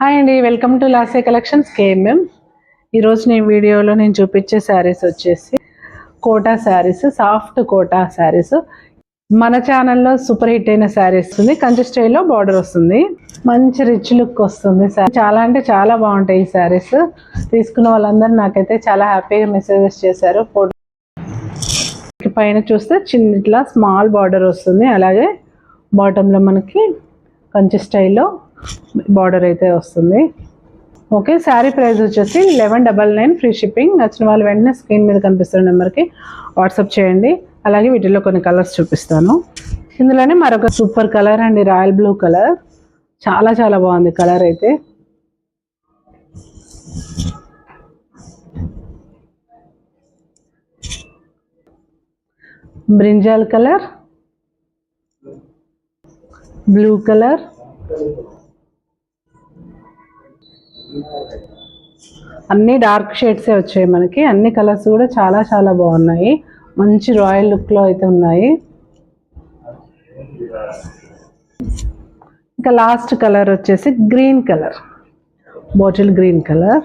Hi అండి, welcome to లాసే collections KMM. ఈరోజు నేను వీడియోలో చూపించే శారీస్ వచ్చేసి Kota saris, soft Kota saris. మన ఛానల్లో సూపర్ హిట్ అయిన శారీస్ ఉంది. కంచి స్టైల్లో బార్డర్ వస్తుంది, మంచి రిచ్ లుక్ వస్తుంది. చాలా అంటే చాలా బాగుంటాయి ఈ శారీస్. తీసుకున్న వాళ్ళందరూ నాకైతే చాలా హ్యాపీగా మెసేజెస్ చేశారు. ఫోటో పైన చూస్తే చిన్న ఇట్లా స్మాల్ బార్డర్ వస్తుంది, అలాగే బాటంలో మనకి కంచి స్టైల్లో బార్డర్ అయితే వస్తుంది. ఓకే, శారీ ప్రైస్ వచ్చేసి 1199 ఫ్రీ షిప్పింగ్. నచ్చిన వాళ్ళు వెంటనే స్క్రీన్ మీద కనిపిస్తున్న నెంబర్కి వాట్సాప్ చేయండి. అలాగే వీటిలో కొన్ని కలర్స్ చూపిస్తాను. ఇందులోనే మరొక సూపర్ కలర్ అండి, రాయల్ బ్లూ కలర్. చాలా చాలా బాగుంది కలర్ అయితే. బ్రింజాల్ కలర్, బ్లూ కలర్, అన్ని డార్క్ షేడ్సే వచ్చాయి మనకి. అన్ని కలర్స్ కూడా చాలా చాలా బాగున్నాయి, మంచి రాయల్ లుక్లో అయితే ఉన్నాయి. ఇంకా లాస్ట్ కలర్ వచ్చేసి green colour, bottle green colour.